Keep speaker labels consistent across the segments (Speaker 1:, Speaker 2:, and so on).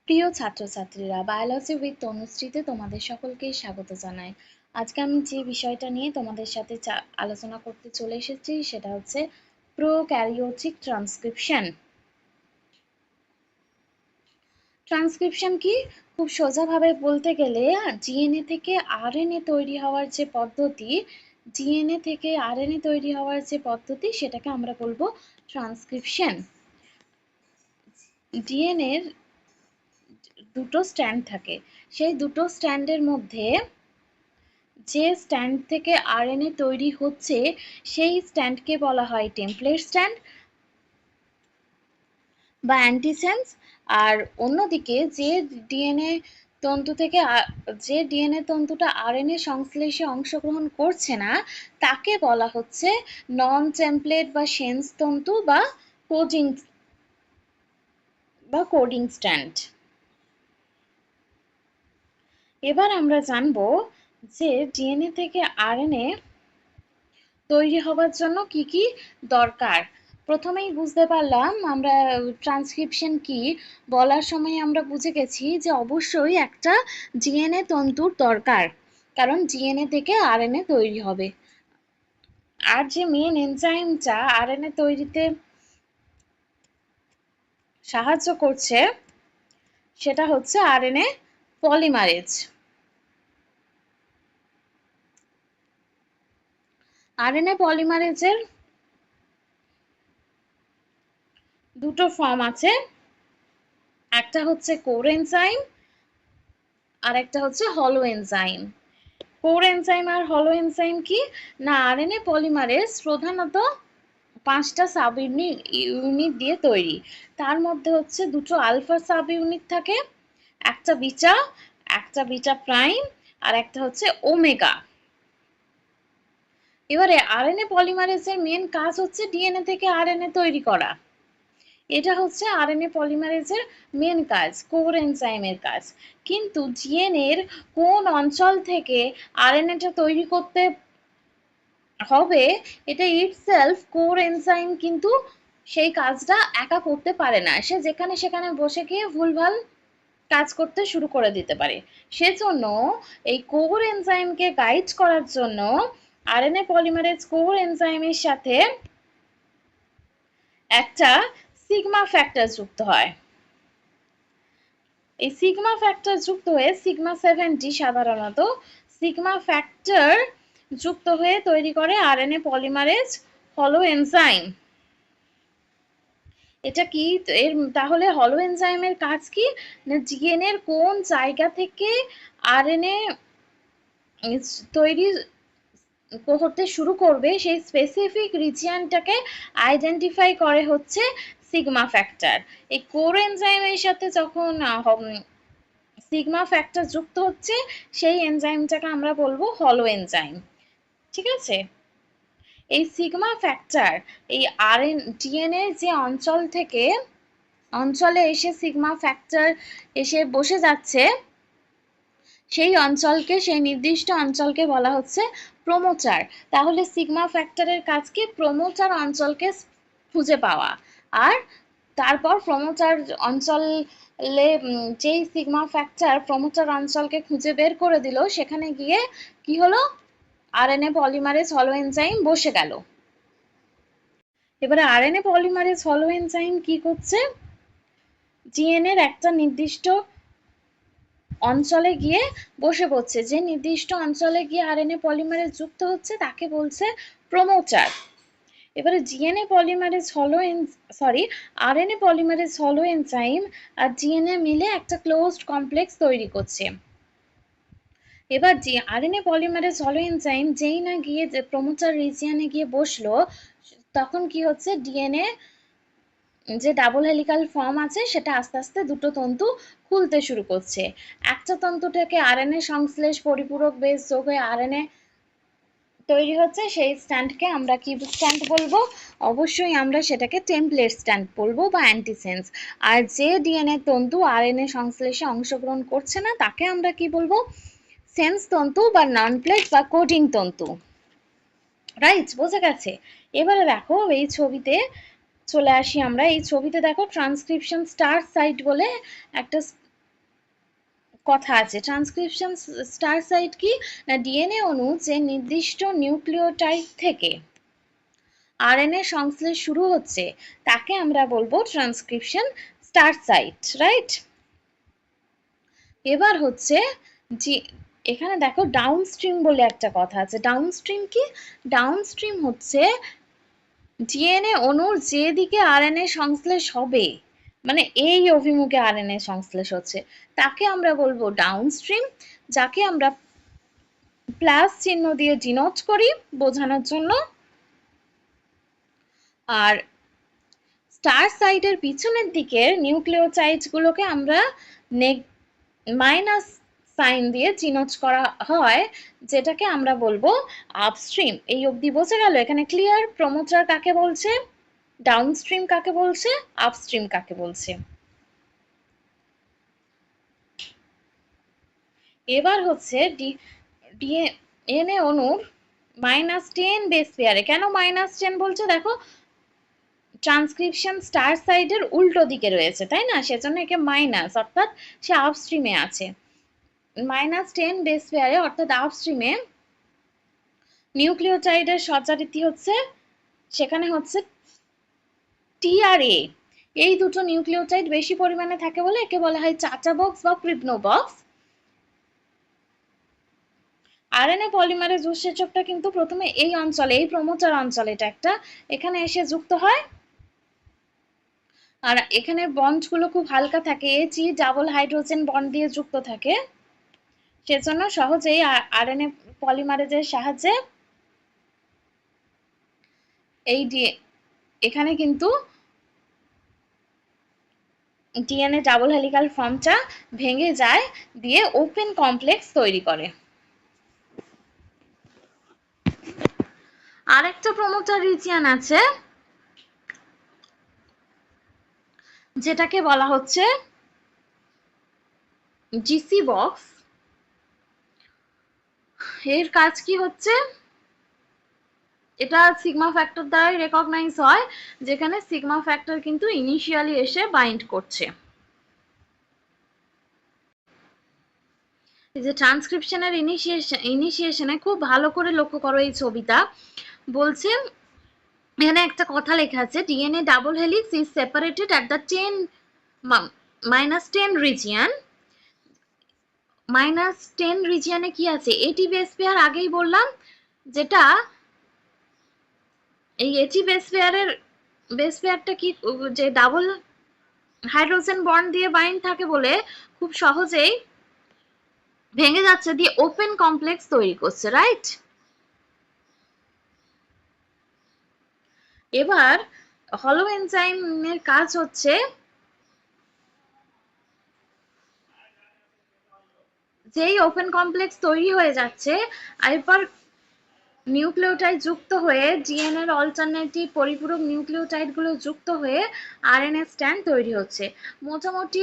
Speaker 1: প্রিয় ছাত্রছাত্রীরা, biology with তনুশ্রীতে তোমাদের সকলকেই স্বাগত জানাই। আজকে আমি যে বিষয়টা নিয়ে তোমাদের সাথে আলোচনা করতে চলে এসেছি সেটা হচ্ছে প্রোক্যারিওটিক ট্রান্সক্রিপশন। ট্রান্সক্রিপশন কি? খুব সোজাভাবে বলতে গেলে ডিএনএ থেকে আরএনএ তৈরি হওয়ার যে পদ্ধতি, ডিএনএ থেকে আরএনএ তৈরি হওয়ার যে পদ্ধতি সেটাকে আমরা বলবো ট্রান্সক্রিপশন। ডিএনএর দুটো স্ট্র্যান্ড থাকে, সেই দুটো স্ট্র্যান্ডের মধ্যে যে স্ট্র্যান্ড থেকে আরএনএ তৈরি হচ্ছে সেই স্ট্র্যান্ডকে বলা হয় টেমপ্লেট স্ট্র্যান্ড বা অ্যান্টিসেন্স। আর অন্যদিকে যে ডিএনএ তন্তু থেকে যে ডিএনএ তন্তুটা আরএনএ সংশ্লেষে অংশগ্রহণ করছে না তাকে বলা হচ্ছে নন টেমপ্লেট বা সেন্স তন্তু বা কোডিং স্ট্র্যান্ড। এবার আমরা জানবো যে ডিএনএ থেকে আরএনএ তৈরি হবার জন্য কি কি দরকার। প্রথমেই বুঝতে পারলাম আমরা ট্রান্সক্রিপশন কি, বলার সময় আমরা বুঝে গেছি যে অবশ্যই একটা ডিএনএ তন্তুর দরকার, কারণ ডিএনএ থেকে আরএনএ তৈরি হবে। আর যে মেন এনজাইমটা আরএনএ তৈরিতে সাহায্য করছে সেটা হচ্ছে আরএনএ পলিমারেজ। আরএনএ পলিমারেজের দুটো ফর্ম আছে, একটা হচ্ছে কোর এনজাইম আর একটা হচ্ছে হলো এনজাইম। কোর এনজাইম আর হলো এনজাইম কি না, আরএনএ পলিমারেজ প্রধানত 5টা সাব ইউনিট দিয়ে তৈরি। তার মধ্যে হচ্ছে দুটো আলফা সাব ইউনিট থাকে, একটা বিটা প্রাইম আর একটা হচ্ছে ওমেগা। এবারে আরএনএ পলিমারেজের মেন কাজ হচ্ছে ডিএনএ থেকে আরএনএ তৈরি করা। এটা হচ্ছে আরএনএ পলিমারেজের মেন কাজ, কোর এনজাইমের কাজ। কিন্তু ডিএনএর কোন অঞ্চল থেকে আরএনএটা তৈরি করতে হবে এটা ইটসেলফ কোর এনজাইম কিন্তু সেই কাজটা একা করতে পারে না, সে যেখানে সেখানে বসে গিয়ে ভুলভাল কাজ করতে শুরু করে দিতে পারে। সেজন্য এই কোর এনজাইমকে গাইড করার জন্য আরএনএ পলিমারেজ কোর এনজাইমের সাথে একটা সিগমা ফ্যাক্টর যুক্ত হয়। এই সিগমা ফ্যাক্টর যুক্ত হয়ে সিগমা 70 সাধারণত সিগমা ফ্যাক্টর যুক্ত হয়ে তৈরি করে আরএনএ পলিমারেজ হলো এনজাইম। এটা কি এর তাহলে হলো এনজাইমের কাজ কি না, ডিএনএর কোন জায়গা থেকে আরএনএ তৈরি করতে শুরু করবে সেই স্পেসিফিক রিজিয়নটাকে আইডেন্টিফাই করে হচ্ছে সিগমা ফ্যাক্টর। এই কোর এনজাইমের সাথে যখন সিগমা ফ্যাক্টর যুক্ত হচ্ছে সেই এনজাইমটাকে আমরা বলবো হলো এনজাইম। ঠিক আছে, এই সিগমা ফ্যাক্টর এই ডিএনএ যে অঞ্চল থেকে অঞ্চলে এসে সিগমা ফ্যাক্টর এসে বসে যাচ্ছে সেই অঞ্চলকে, সেই নির্দিষ্ট অঞ্চলকে বলা হচ্ছে প্রোমোটার। তাহলে সিগমা ফ্যাক্টরের কাজ কি, প্রোমোটার অঞ্চলকে খুঁজে পাওয়া। আর তারপর প্রোমোটার অঞ্চলে যেই সিগমা ফ্যাক্টর প্রোমোটার অঞ্চলকে খুঁজে বের করে দিল, সেখানে গিয়ে কি হলো, আরএনএ পলিমারেজ হলো এনজাইম বসে গেল। এবারে আরএনএ পলিমারেজ হলো এনজাইম কি করছে, ডিএনএর একটা নির্দিষ্ট অঞ্চলে গিয়ে বসে পড়ছে। যে নির্দিষ্ট অঞ্চলে গিয়ে আরএনএ পলিমারেজ যুক্ত হচ্ছে তাকে বলছে প্রোমোটার। এবারে ডিএনএ পলিমারেজ হলো আরএনএ পলিমারেজ হলো এনজাইম আর ডিএনএ মিলে একটা ক্লোজড কমপ্লেক্স তৈরি করছে। এবার যে আরএনএ পলিমারেজ হলো এনজাইম যেই না গিয়ে যে প্রোমোটার রিজিয়নে গিয়ে বসলো, তখন কি হচ্ছে, ডিএনএ যে ডাবল হেলিকাল ফর্ম আছে সেটা আস্তে আস্তে দুটো তন্তু খুলতে শুরু করছে। একটা তন্তু থেকে আরএনএ সংশ্লেষ পরিপূরক বেস যোগ হয়ে আরএনএ তৈরি হচ্ছে, সেই স্ট্যান্ডকে আমরা কি স্ট্যান্ড বলবো, অবশ্যই আমরা সেটাকে টেমপ্লেট স্ট্যান্ড বলবো বা অ্যান্টিসেন্স। আর যে ডিএনএ তন্তু আরএনএ সংশ্লেষে অংশগ্রহণ করছে না তাকে আমরা কি বলবো, সেন্স তন্তু বা নন প্লেট বা কোডিং তন্তু। রাইট, বোঝা গেছে? এবারে দেখো এই ছবিতে চলে আসি আমরা। এই ছবিতে দেখো ট্রান্সক্রিপশন স্টার্ট সাইট বলে একটা কথা আছে। ট্রান্সক্রিপশন স্টার্ট সাইট কি না ডিএনএ অণু যে নির্দিষ্ট নিউক্লিওটাইড থেকে আরএনএ সংশ্লেষ শুরু হচ্ছে তাকে আমরা বলবো ট্রান্সক্রিপশন স্টার্ট সাইট, রাইট? এবার হচ্ছে যে এখানে দেখো ডাউনস্ট্রিম বলে একটা কথা আছে। ডাউনস্ট্রিম কি? ডাউনস্ট্রিম হচ্ছে ডিএনএ অণুর যেদিকে আরএনএ সংশ্লেষ হবে, মানে এই অভিমুখে আরএনএ সংশ্লেষ হচ্ছে, তাকে আমরা বলবো ডাউনস্ট্রিম, যাকে আমরা প্লাস চিহ্ন দিয়ে ডিনোট করি বোঝানোর জন্য। আর স্টার্ট সাইটের পিছনের দিকের নিউক্লিওটাইডগুলোকে আমরা মাইনাস সাইন দিয়ে চিহ্নিত করা হয়, যেটাকে আমরা বলবো আপস্ট্রিম। এই অবধি বোঝা গেল? এখানে ক্লিয়ার প্রমোটার কাকে বলছে, ডাউনস্ট্রিম কাকে বলছে, আপস্ট্রিম কাকে বলছে। এবার হচ্ছে ডিএনএ অণুর -10 বেস পেয়ারে। কেন -10 বলছো? দেখো ট্রান্সক্রিপশন স্টার্ট সাইডের উল্টো দিকে রয়েছে, তাই না? সেজন্য একে মাইনাস, অর্থাৎ সে আপস্ট্রিমে আছে। -10 বেস পেয়ারে অর্থাৎ আপস্ট্রিমে নিউক্লিওটাইডের সজ্জারীতি হচ্ছে, সেখানে হচ্ছে টি আর এ। এই দুটো নিউক্লিওটাইড বেশি পরিমাণে থাকে বলে একে বলা হয় চাচা বক্স বা ক্রিবনো বক্স। আরএনএ পলিমারেজ উৎসেচকটা কিন্তু প্রথমে এই অঞ্চলে, এই প্রমোটার অঞ্চলে, এটা একটা, এখানে এসে যুক্ত হয়। আর এখানে বন্ডগুলো খুব হালকা থাকে, এইচই ডাবল হাইড্রোজেন বন্ড দিয়ে যুক্ত থাকে, সেজন্য সহজেই আরএনএ পলিমারেজের সাহায্যে এই এখানে কিন্তু ডিএনএ ডাবল হেলিক্যাল ফর্মটা ভেঙে যায়, দিয়ে ওপেন কমপ্লেক্স তৈরি করে। আরেকটা প্রমোটার রিজিয়ন আছে যেটাকে বলা হচ্ছে জিসি বক্স। এর কাজ কি হচ্ছে? এটা সিগমা ফ্যাক্টর দ্বারাই রেকগনাইজ হয়, যেখানে সিগমা ফ্যাক্টর কিন্তু ইনিশিয়ালি এসে বাইন্ড করছে। এই যে ট্রান্সক্রিপশনের ইনিশিয়েশনে খুব ভালো করে লক্ষ্য করো এই ছবিটা। বলছে এখানে একটা কথা লেখা আছে, DNA double helix is separated at the -10 region. -10 রিজিয়নে কি আছে? এটি বেস পেয়ার, আগেই বললাম, যেটা এই এটি বেস পেয়ারটা কি, যে ডাবল হাইড্রোজেন বন্ড দিয়ে বাইন্ড থাকে বলে খুব সহজেই ভেঙে যাচ্ছে, দিয়ে ওপেন কমপ্লেক্স তৈরি করছে, রাইট? এবার হলো এনজাইমের কাজ হচ্ছে যেই ওপেন কমপ্লেক্স তৈরি হয়ে যাচ্ছে, এরপর নিউক্লিওটাইড যুক্ত হয়ে ডিএনএ এর অল্টারনেটিভ পরিপূরক নিউক্লিওটাইড গুলো যুক্ত হয়ে আরএনএ স্ট্র্যান্ড তৈরি হচ্ছে। মোটামুটি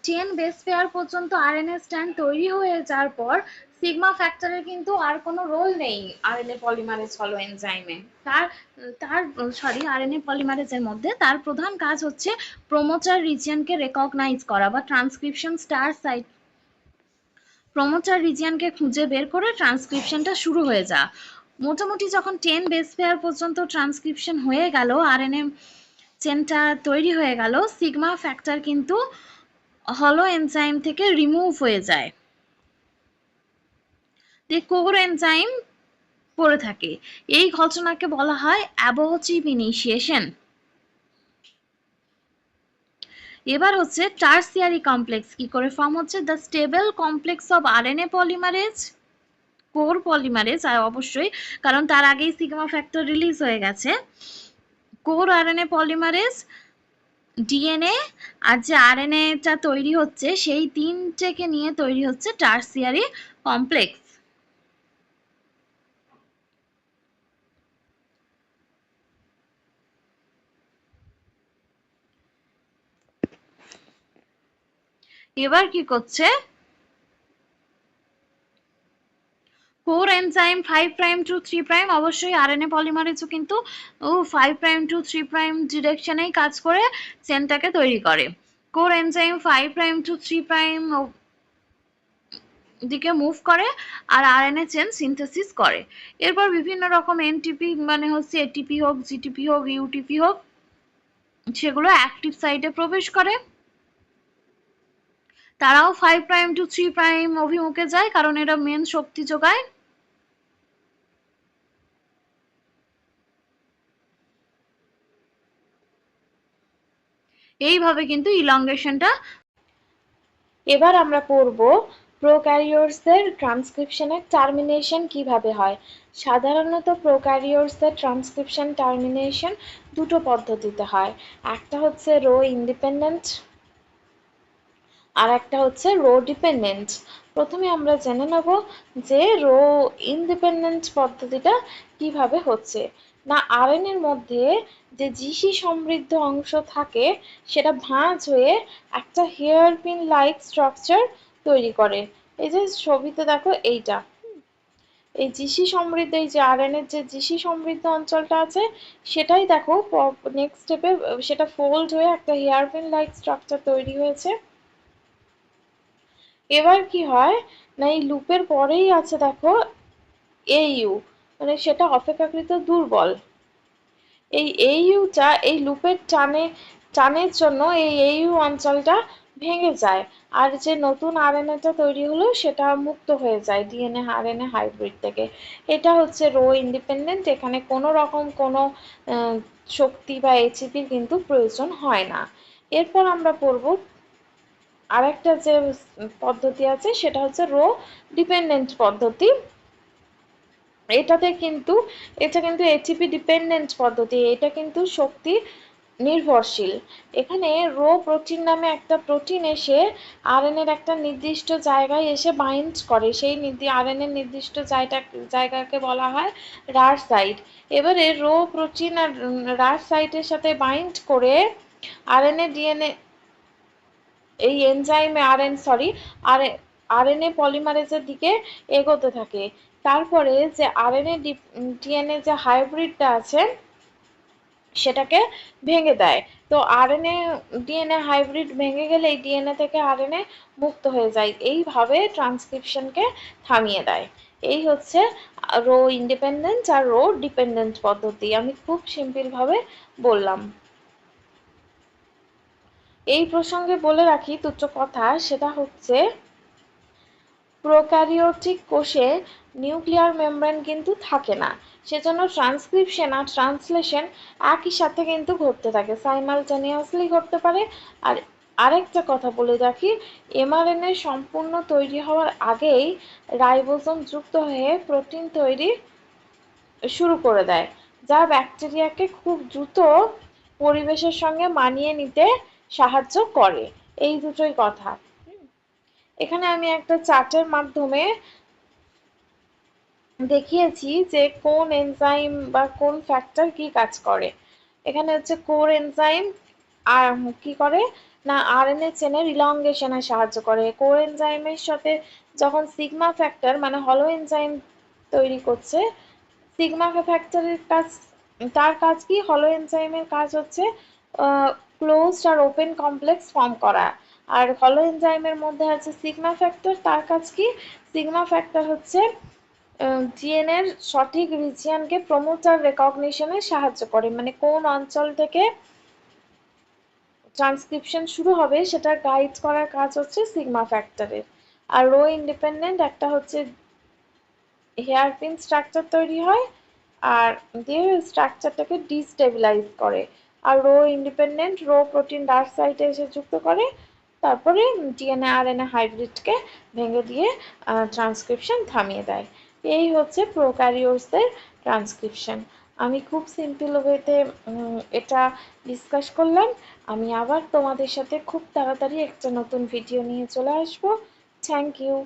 Speaker 1: 10 বেস পেয়ার পর্যন্ত আরএনএ স্ট্র্যান্ড তৈরি হয়ে যাওয়ার পর সিগমা ফ্যাক্টরের কিন্তু আর কোনো রোল নেই আরএনএ পলিমারেজ হলো এনজাইমে। আরএনএ পলিমারেজের মধ্যে তার প্রধান কাজ হচ্ছে প্রমোটার রিজিয়নকে রেকগনাইজ করা বা ট্রান্সক্রিপশন স্টার্ট সাইট, প্রমোটার রিজিয়নকে খুঁজে বের করে ট্রান্সক্রিপশনটা শুরু হয়ে যায়। মোটামুটি যখন 10 বেস পেয়ার পর্যন্ত ট্রান্সক্রিপশন হয়ে গেল, আরএনএ চেনটা তৈরি হয়ে গেল, সিগমা ফ্যাক্টর কিন্তু হলো এনজাইম থেকে রিমুভ হয়ে যায়, কোর এনজাইম পড়ে থাকে। এই ঘটনাকে বলা হয় অ্যাবর্টিভ ইনিশিয়েশন। এবার হচ্ছে টারসিয়ারি কমপ্লেক্স কি করে ফর্ম হচ্ছে? The stable complex of RNA polymerase, core polymerase অবশ্যই, কারণ তার আগেই সিগমা ফ্যাক্টর রিলিজ হয়ে গেছে। কোর আরএনএ পলিমারেজ, ডিএনএ আর যে আরএনএটা তৈরি হচ্ছে সেই তিনটেকে নিয়ে তৈরি হচ্ছে টারসিয়ারি কমপ্লেক্স। এবার কি করছে? Core enzyme 5 prime to 3 prime, অবশ্যই আরএনএ পলিমারেজও কিন্তু 5 প্রাইম টু 3 প্রাইম ডিরেকশনেই কাজ করে চেনটাকে তৈরি করে। Core enzyme 5 prime to 3 prime দিকে মুভ করে আর আরএনএ চেন সিনথেসিস করে। এরপর বিভিন্ন রকম এনটিপি মানে হচ্ছে এটিপি হোক, জিটিপি হোক, ইউটিপি হোক, সেগুলো অ্যাক্টিভ সাইটে প্রবেশ করে। তারাও 5 প্রাইম টু 3 প্রাইম অভিমুখে যায়, কারণ এরা মেন শক্তি যোগায়। এইভাবে কিন্তু ইলংগেশনটা। এবার আমরা পড়ব প্রোক্যারিওটসের ট্রান্সক্রিপশনের টার্মিনেশন কিভাবে হয়। সাধারণত প্রোক্যারিওটসের ট্রান্সক্রিপশন টার্মিনেশন দুটো পদ্ধতিতে হয়। একটা হচ্ছে রো ইন্ডিপেন্ডেন্ট আর একটা হচ্ছে রো ডিপেন্ডেন্ট। প্রথমে আমরা জেনে নেব যে রো ইন্ডিপেন্ডেন্ট পদ্ধতিটা কিভাবে হচ্ছে। না, আরএনএর মধ্যে যে জিসি সমৃদ্ধ অংশ থাকে সেটা ভাঁজ হয়ে একটা হেয়ারপিন লাইক স্ট্রাকচার তৈরি করে। এই যে ছবিতে দেখো এইটা, এই জিসি সমৃদ্ধ, এই যে আরএনএর যে জিসি সমৃদ্ধ অঞ্চলটা আছে সেটাই দেখো নেক্সট স্টেপে সেটা ফোল্ড হয়ে একটা হেয়ারপিন লাইক স্ট্রাকচার তৈরি হয়েছে। এবার কি হয় না, এই লুপের পরেই আছে দেখো এইউ, মানে সেটা অপেক্ষাকৃত দুর্বল। এই এইউটা এই লুপের টানের জন্য এই এইউ অঞ্চলটা ভেঙে যায়, আর যে নতুন আরএনএটা তৈরি হলো সেটা মুক্ত হয়ে যায় ডিএনএ আরএনএ হাইব্রিড থেকে। এটা হচ্ছে রো ইন্ডিপেন্ডেন্ট, এখানে কোনো রকম কোনো শক্তি বা এইচপির কিন্তু প্রয়োজন হয় না। এরপর আমরা পড়ব আরেকটা যে পদ্ধতি আছে সেটা হচ্ছে রো ডিপেন্ডেন্ট পদ্ধতি। এটা কিন্তু এটিপি ডিপেন্ডেন্ট পদ্ধতি, এটা কিন্তু শক্তি নির্ভরশীল। এখানে রো প্রোটিন নামে একটা প্রোটিন এসে আরএনএর একটা নির্দিষ্ট জায়গায় এসে বাইন্ড করে, সেই আরএনএর নির্দিষ্ট জায়গাকে বলা হয় রার সাইট। এবারে রো প্রোটিন আর রার সাইটের সাথে বাইন্ড করে আরএনএ ডিএনএ এই এনজাইমে আরএনএ পলিমারেজের দিকে এগোতে থাকে। তারপরে যে আরএনএ ডিএনএ যে হাইব্রিডটা আছে সেটাকে ভেঙে দেয়। তো আরএনএ ডিএনএ হাইব্রিড ভেঙে গেলে এই ডিএনএ থেকে আরএনএ মুক্ত হয়ে যায়, এইভাবে ট্রান্সক্রিপশনকে থামিয়ে দেয়। এই হচ্ছে রো ইন্ডিপেন্ডেন্ট আর রো ডিপেন্ডেন্ট পদ্ধতি, আমি খুব সিম্পল ভাবে বললাম। এই প্রসঙ্গে বলে রাখি দুটো কথা, সেটা হচ্ছে প্রোক্যারিওটিক কোষে নিউক্লিয়ার মেমব্রেন কিন্তু থাকে না, সেজন্য ট্রান্সক্রিপশন আর ট্রান্সলেশন একই সাথে কিন্তু ঘটতে থাকে, সাইমালটেনিয়াসলি ঘটতে পারে। আর আরেকটা কথা বলে রাখি, এমআরএনএ সম্পূর্ণ তৈরি হওয়ার আগেই রাইবোসোম যুক্ত হয়ে প্রোটিন তৈরি শুরু করে দেয়, যা ব্যাকটেরিয়াকে খুব দ্রুত পরিবেশের সঙ্গে মানিয়ে নিতে সাহায্য করে। এই দুটোই কথা। এখানে আমি একটা চার্টের মাধ্যমে দেখিয়েছি যে কোন এনজাইম বা কোন ফ্যাক্টর কি কাজ করে। এখানে হচ্ছে কোর এনজাইম আর কি করে না আরএনএ চেনের ইলংগেশনে সাহায্য করে। কোর এনজাইমের সাথে যখন সিগমা ফ্যাক্টর মানে হলো এনজাইম তৈরি করছে, সিগমা ফ্যাক্টরের কাজ, তার কাজ কি, হলো এনজাইমের কাজ হচ্ছে ক্লোজড আর ওপেন কমপ্লেক্স ফর্ম করা। আর হলো এনজাইমের মধ্যে আছে সিগমা ফ্যাক্টর, তার কাজ কি, সিগমা ফ্যাক্টর হচ্ছে ডিএনএর সঠিক রিজিয়নকে প্রমোটার রেকগনিশনে সাহায্য করে, মানে কোন অঞ্চল থেকে ট্রান্সক্রিপশন শুরু হবে সেটা গাইড করার কাজ হচ্ছে সিগমা ফ্যাক্টরের। আর রো ইন্ডিপেন্ডেন্ট একটা হচ্ছে হেয়ারপিন স্ট্রাকচার তৈরি হয় আর দিয়ে স্ট্রাকচারটাকে ডিস্টেবিলাইজ করে। আর rho independent rho protein dark সাইটে এসে যুক্ত করে, তারপরে ডিএনএ আরএনএ হাইব্রিডকে ভেঙে দিয়ে ট্রান্সক্রিপশন থামিয়ে দেয়। এই হচ্ছে প্রোক্যারিওটসের ট্রান্সক্রিপশন। আমি খুব সিম্পল ওয়েতে এটা ডিসকাস করলাম। আমি আবার তোমাদের সাথে খুব তাড়াতাড়ি একটা নতুন ভিডিও নিয়ে চলে আসবো। Thank you.